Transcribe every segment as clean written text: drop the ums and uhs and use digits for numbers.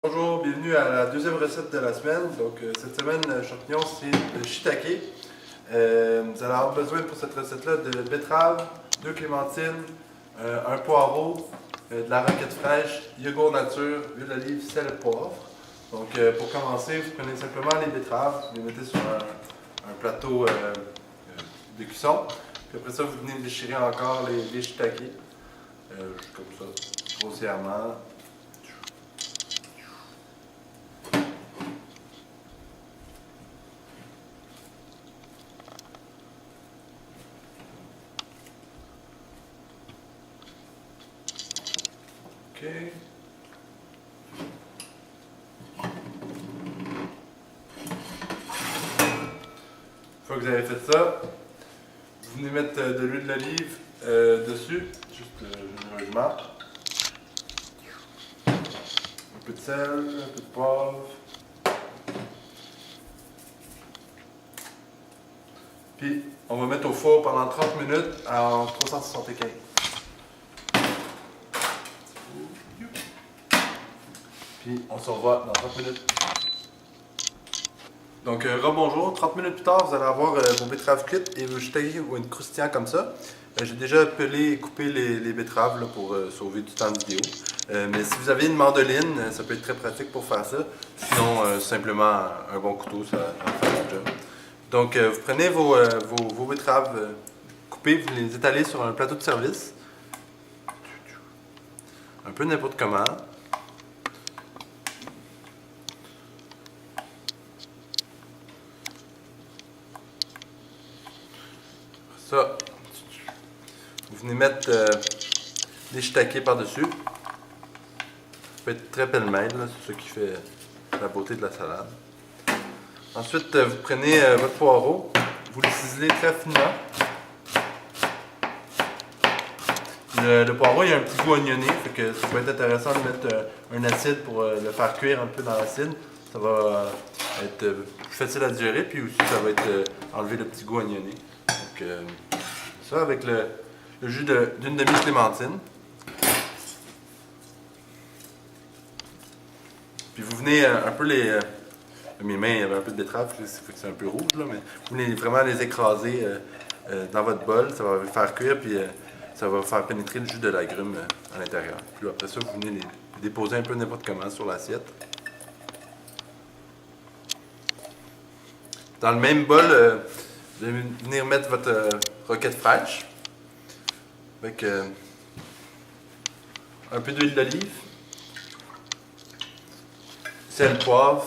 Bonjour, bienvenue à la deuxième recette de la semaine. Donc cette semaine, le champignon, c'est le shiitake. Vous allez avoir besoin pour cette recette-là de betterave, 2 clémentines, un poireau, de la roquette fraîche, yogourt nature, huile d'olive, sel et poivre. Donc pour commencer, vous prenez simplement les betteraves, vous les mettez sur un plateau de cuisson. Puis après ça, vous venez déchirer encore les shiitake, juste comme ça, grossièrement. OK. Une fois que vous avez fait ça, vous venez mettre de l'huile d'olive dessus, juste généreusement. Un peu de sel, un peu de poivre. Puis on va mettre au four pendant 30 minutes à 375. Puis on se revoit dans 30 minutes. Donc rebonjour, 30 minutes plus tard, vous allez avoir vos betteraves cuites et vos shiitake vont être croustillants comme ça. J'ai déjà pelé et coupé les betteraves là, pour sauver du temps de vidéo. Mais si vous avez une mandoline, ça peut être très pratique pour faire ça. Sinon, simplement un bon couteau, ça va faire le job. Donc vous prenez vos betteraves coupées, vous les étalez sur un plateau de service. Un peu n'importe comment. Ça, vous venez mettre des shiitake par-dessus. Ça peut être très pêle-mêle, c'est ça qui fait la beauté de la salade. Ensuite, vous prenez votre poireau, vous le ciselez très finement. Le poireau, il a un petit goût oignonné, fait que ça peut être intéressant de mettre un acide pour le faire cuire un peu dans l'acide. Ça va être plus facile à digérer, puis aussi ça va être enlever le petit goût oignonné. Donc, ça avec le jus d'une demi-clémentine. Puis vous venez un peu mes mains, il y avait un peu de betterave, c'est un peu rouge, là, mais vous venez vraiment les écraser dans votre bol. Ça va faire cuire, puis ça va faire pénétrer le jus de l'agrume à l'intérieur. Puis après ça, vous venez les déposer un peu n'importe comment sur l'assiette. Dans le même bol, vous allez venir mettre votre roquette fraîche avec un peu d'huile d'olive, sel, poivre,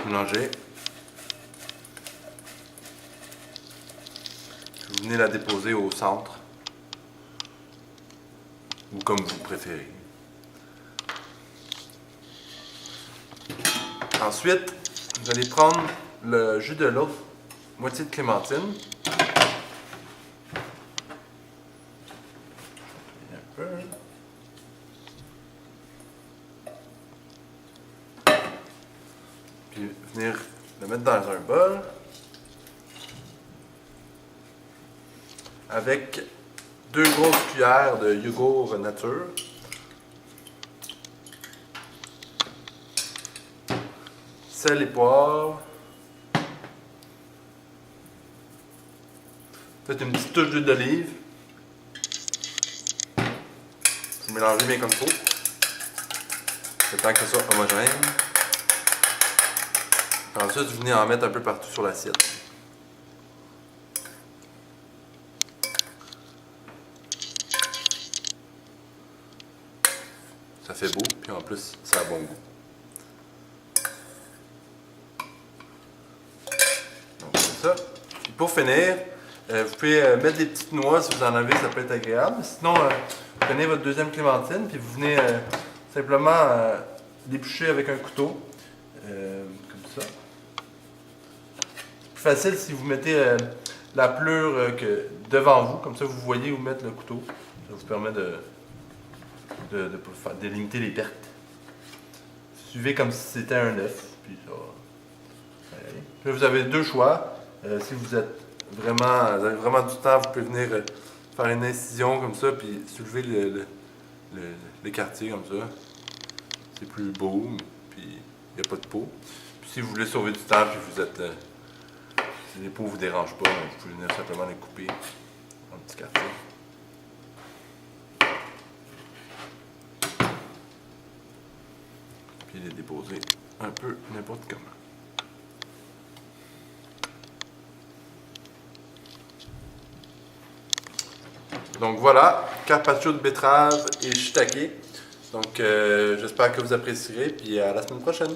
mélanger. Vous venez la déposer au centre, ou comme vous préférez. Ensuite, vous allez prendre le jus de l'autre moitié de clémentine. Un peu. Puis venir le mettre dans un bol. Avec 2 grosses cuillères de yogourt nature. Sel et poivre. Faites une petite touche d'huile d'olive. Vous mélangez bien comme il faut. Le temps que ça soit homogène. Ensuite, vous venez en mettre un peu partout sur l'assiette. Ça fait beau, puis en plus, ça a bon goût. Donc, c'est ça. Puis pour finir, vous pouvez mettre des petites noix si vous en avez, ça peut être agréable. Sinon, vous prenez votre deuxième clémentine, puis vous venez simplement l'éplucher avec un couteau. Comme ça. C'est plus facile si vous mettez la pleure devant vous, comme ça vous voyez où mettre le couteau. Ça vous permet de limiter les pertes. Suivez comme si c'était un œuf, puis ça va aller. Puis vous avez 2 choix. Si vous avez vraiment du temps, vous pouvez venir faire une incision comme ça, puis soulever l'écartier comme ça. C'est plus beau, puis il n'y a pas de peau. Puis si vous voulez sauver du temps, puis vous êtes... si les peaux ne vous dérangent pas, vous pouvez venir simplement les couper en petits quartiers. Puis les déposer un peu n'importe comment. Donc voilà, carpaccio de betterave et shiitake. Donc j'espère que vous apprécierez, puis à la semaine prochaine.